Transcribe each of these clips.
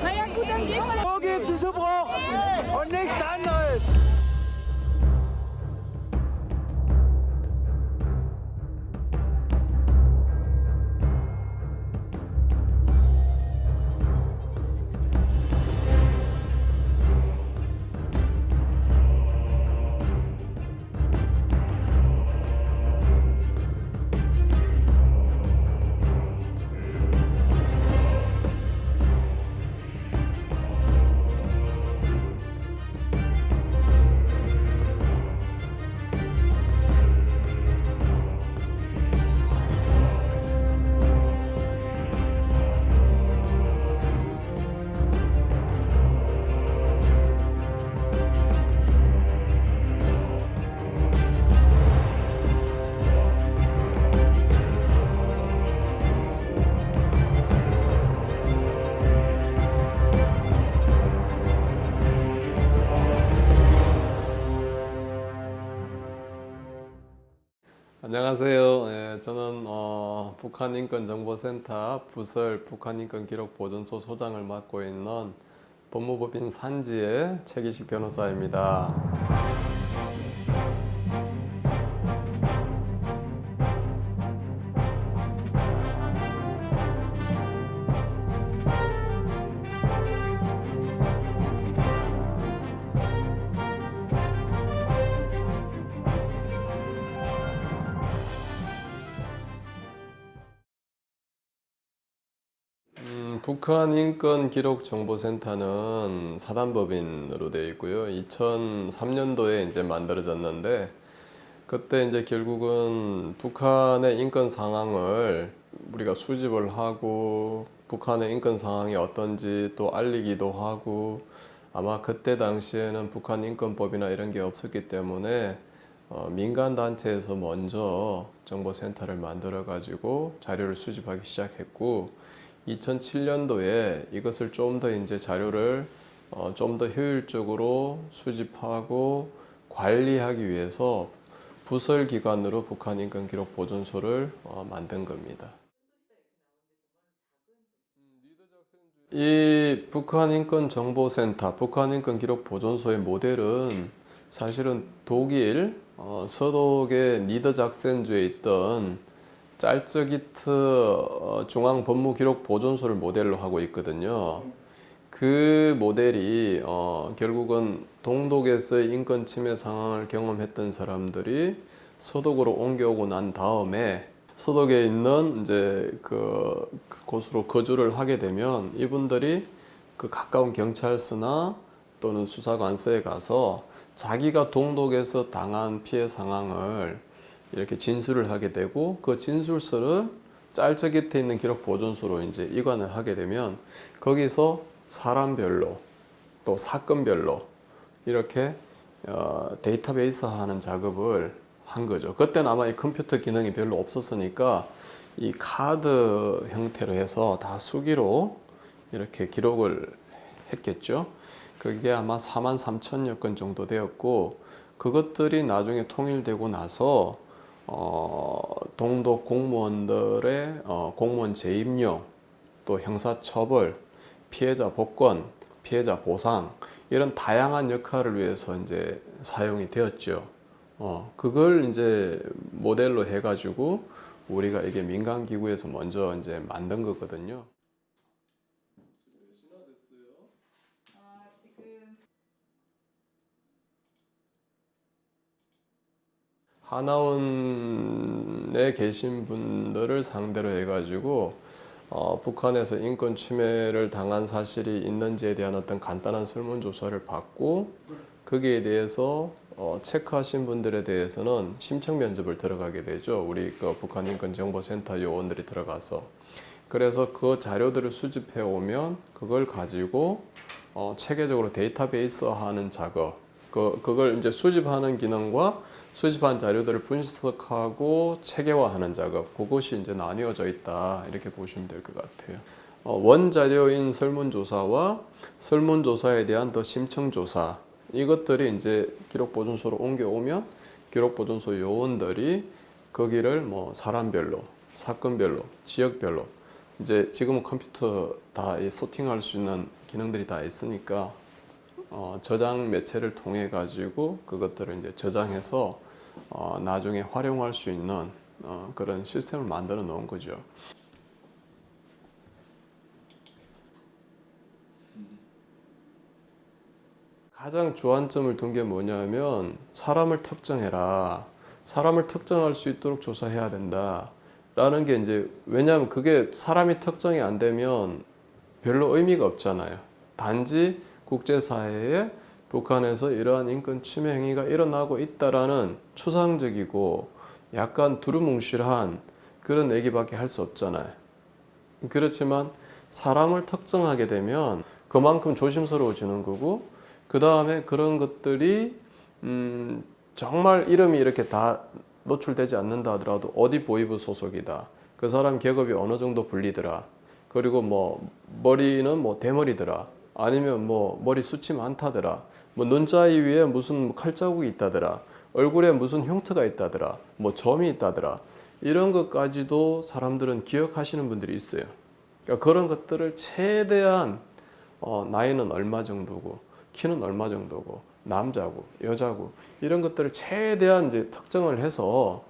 Naja, gut, dann geht man. So geht es zu Bruch und nichts anderes. 안녕하세요. 저는 북한인권정보센터 부설 북한인권기록보존소 소장을 맡고 있는 법무법인 산지의 최기식 변호사입니다. 북한인권기록정보센터는 사단법인으로 되어 있고요. 2003년도에 이제 만들어졌는데, 그때 이제 결국은 북한의 인권 상황을 우리가 수집을 하고, 북한의 인권 상황이 어떤지 또 알리기도 하고, 아마 그때 당시에는 북한 인권법이나 이런 게 없었기 때문에 민간 단체에서 먼저 정보센터를 만들어 가지고 자료를 수집하기 시작했고, 2007년도에 이것을 좀 더 이제 자료를 좀 더 효율적으로 수집하고 관리하기 위해서 부설 기관으로 북한인권기록보존소를 만든 겁니다. 이 북한인권정보센터, 북한인권기록보존소의 모델은 사실은 독일 서독의 니더작센주에 있던 짤츠기트 중앙법무기록보존소를 모델로 하고 있거든요. 그 모델이 결국은 동독에서의 인권 침해 상황을 경험했던 사람들이 서독으로 옮겨오고 난 다음에 서독에 있는 이제 곳으로 거주를 하게 되면 이분들이 그 가까운 경찰서나 또는 수사관서에 가서 자기가 동독에서 당한 피해 상황을 이렇게 진술을 하게 되고, 그 진술서를 짤적밑에 있는 기록 보존소로 이제 이관을 하게 되면 거기서 사람별로 또 사건별로 이렇게 데이터베이스 하는 작업을 한 거죠. 그때는 아마 이 컴퓨터 기능이 별로 없었으니까 이 카드 형태로 해서 다 수기로 이렇게 기록을 했겠죠. 그게 아마 43,000여 건 정도 되었고, 그것들이 나중에 통일되고 나서 동독 공무원들의 공무원 재임용, 또 형사처벌, 피해자 복권, 피해자 보상, 이런 다양한 역할을 위해서 이제 사용이 되었죠. 그걸 이제 모델로 해가지고 우리가 이게 민간기구에서 먼저 이제 만든 거거든요. 하나원에 계신 분들을 상대로 해가지고 북한에서 인권 침해를 당한 사실이 있는지에 대한 어떤 간단한 설문조사를 받고, 거기에 대해서 체크하신 분들에 대해서는 심층 면접을 들어가게 되죠. 우리 북한 인권정보센터 요원들이 들어가서. 그래서 그 자료들을 수집해 오면 그걸 가지고 체계적으로 데이터베이스화하는 작업, 그걸 이제 수집하는 기능과 수집한 자료들을 분석하고 체계화하는 작업, 그것이 이제 나뉘어져 있다, 이렇게 보시면 될 것 같아요. 원자료인 설문조사와 설문조사에 대한 더 심층조사, 이것들이 이제 기록보존소로 옮겨오면 기록보존소 요원들이 거기를 뭐 사람별로, 사건별로, 지역별로 이제 지금은 컴퓨터 다 소팅할 수 있는 기능들이 다 있으니까 저장 매체를 통해 가지고 그것들을 이제 저장해서 나중에 활용할 수 있는 그런 시스템을 만들어 놓은 거죠. 가장 주안점을 둔 게 뭐냐면 사람을 특정해라. 사람을 특정할 수 있도록 조사해야 된다. 라는 게 이제 왜냐하면 그게 사람이 특정이 안 되면 별로 의미가 없잖아요. 단지 국제사회에 북한에서 이러한 인권 침해 행위가 일어나고 있다라는 추상적이고 약간 두루뭉실한 그런 얘기밖에 할 수 없잖아요. 그렇지만 사람을 특정하게 되면 그만큼 조심스러워지는 거고 그 다음에 그런 것들이 정말 이름이 이렇게 다 노출되지 않는다 하더라도 어디 보위부 소속이다. 그 사람 계급이 어느 정도 불리더라. 그리고 뭐 머리는 뭐 대머리더라. 아니면 뭐 머리 숱이 많다더라. 뭐 눈자위 위에 무슨 칼자국이 있다더라. 얼굴에 무슨 흉터가 있다더라. 뭐 점이 있다더라. 이런 것까지도 사람들은 기억하시는 분들이 있어요. 그러니까 그런 것들을 최대한 나이는 얼마 정도고 키는 얼마 정도고 남자고 여자고 이런 것들을 최대한 이제 특정을 해서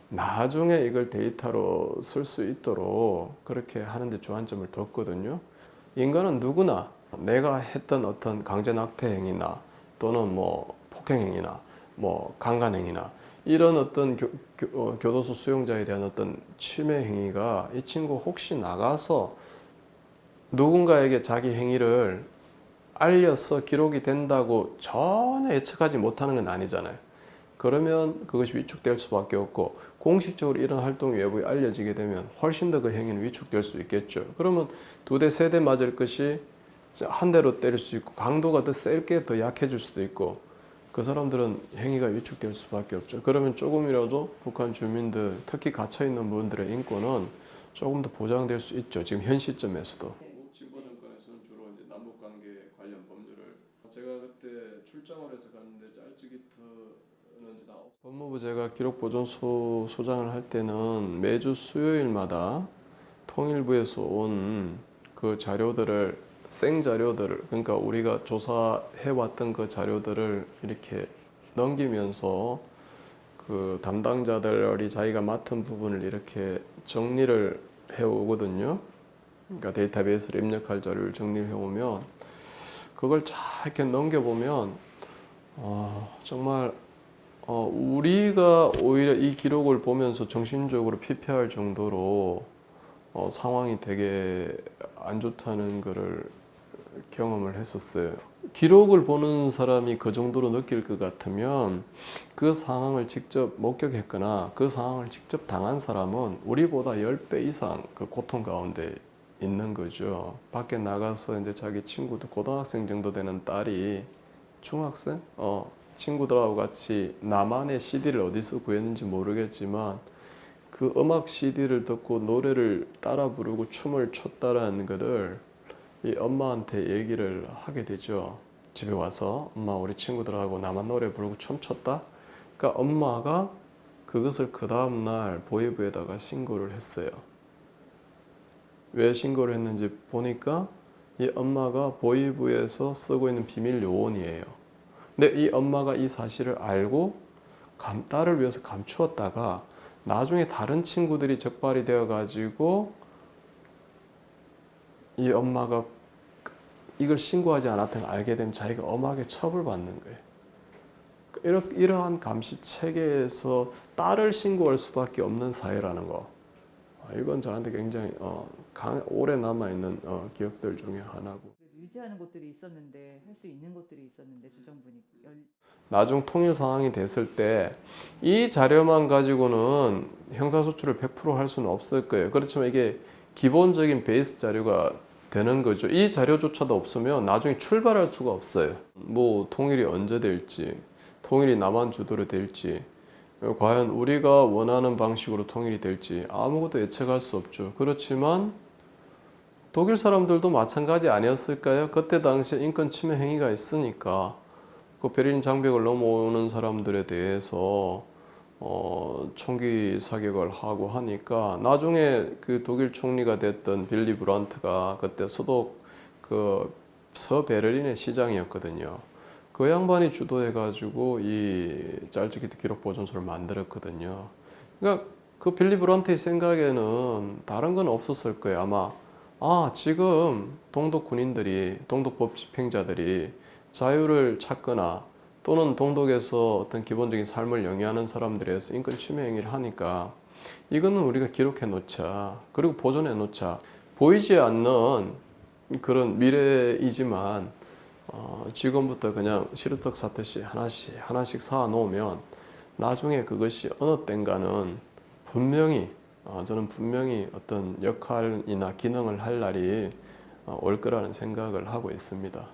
나중에 이걸 데이터로 쓸 수 있도록 그렇게 하는데 주안점을 뒀거든요. 인간은 누구나 내가 했던 어떤 강제 낙태 행위나 또는 뭐 폭행 행위나 뭐 강간 행위나 이런 어떤 교도소 수용자에 대한 어떤 침해 행위가 이 친구 혹시 나가서 누군가에게 자기 행위를 알려서 기록이 된다고 전혀 예측하지 못하는 건 아니잖아요. 그러면 그것이 위축될 수밖에 없고 공식적으로 이런 활동이 외부에 알려지게 되면 훨씬 더 그 행위는 위축될 수 있겠죠. 그러면 2대, 3대 맞을 것이 한 대로 때릴 수 있고 강도가 더 세게 더 약해질 수도 있고 그 사람들은 행위가 위축될 수밖에 없죠. 그러면 조금이라도 북한 주민들 특히 갇혀있는 분들의 인권은 조금 더 보장될 수 있죠. 지금 현 시점에서도. 진보 정권에서는 주로 이제 남북 관계 관련 법률을 제가 그때 출장을 해서 갔는데 짤찍이트는 법무부 제가 기록보존소 소장을 할 때는 매주 수요일마다 통일부에서 온 그 자료들을 생자료들을 그러니까 우리가 조사해왔던 그 자료들을 이렇게 넘기면서 그 담당자들이 자기가 맡은 부분을 이렇게 정리를 해오거든요. 그러니까 데이터베이스를 입력할 자료를 정리를 해오면 그걸 잘 이렇게 넘겨보면 정말 우리가 오히려 이 기록을 보면서 정신적으로 피폐할 정도로 상황이 되게 안 좋다는 거를 경험을 했었어요. 기록을 보는 사람이 그 정도로 느낄 것 같으면 그 상황을 직접 목격했거나 그 상황을 직접 당한 사람은 우리보다 10배 이상 그 고통 가운데 있는 거죠. 밖에 나가서 이제 자기 친구도 고등학생 정도 되는 딸이 중학생? 친구들하고 같이 나만의 CD를 어디서 구했는지 모르겠지만 그 음악 CD를 듣고 노래를 따라 부르고 춤을 췄다라는 거를 이 엄마한테 얘기를 하게 되죠. 집에 와서 엄마 우리 친구들하고 나만 노래 부르고 춤췄다. 그러니까 엄마가 그것을 그 다음날 보위부에다가 신고를 했어요. 왜 신고를 했는지 보니까 이 엄마가 보위부에서 쓰고 있는 비밀 요원이에요. 근데 이 엄마가 이 사실을 알고 딸을 위해서 감추었다가 나중에 다른 친구들이 적발이 되어 가지고 이 엄마가 이걸 신고하지 않았던 걸 알게 되면 자기가 엄하게 처벌받는 거예요. 이러한 감시 체계에서 딸을 신고할 수밖에 없는 사회라는 거. 이건 저한테 굉장히 오래 남아있는 기억들 중에 하나고. 유지하는 곳들이 있었는데 할 수 있는 곳들이 있었는데 주정부니 나중 통일 상황이 됐을 때 이 자료만 가지고는 형사소출을 100% 할 수는 없을 거예요. 그렇지만 이게 기본적인 베이스 자료가 되는 거죠. 이 자료조차도 없으면 나중에 출발할 수가 없어요. 뭐 통일이 언제 될지, 통일이 남한 주도로 될지, 과연 우리가 원하는 방식으로 통일이 될지 아무것도 예측할 수 없죠. 그렇지만 독일 사람들도 마찬가지 아니었을까요? 그때 당시에 인권 침해 행위가 있으니까 그 베를린 장벽을 넘어오는 사람들에 대해서 총기 사격을 하고 하니까 나중에 그 독일 총리가 됐던 빌리 브란트가 그때 그 서베를린의 시장이었거든요. 그 양반이 주도해가지고 이 짤츠기트 기록 보존소를 만들었거든요. 그러니까 그 빌리 브란트의 생각에는 다른 건 없었을 거예요. 아마 지금 동독 군인들이 동독법 집행자들이 자유를 찾거나 또는 동독에서 어떤 기본적인 삶을 영위하는 사람들에서 인권 침해 행위를 하니까 이거는 우리가 기록해 놓자. 그리고 보존해 놓자. 보이지 않는 그런 미래이지만 지금부터 그냥 시루떡 사듯이 하나씩 쌓아 놓으면 나중에 그것이 어느 땐가는 분명히 저는 분명히 어떤 역할이나 기능을 할 날이 올 거라는 생각을 하고 있습니다.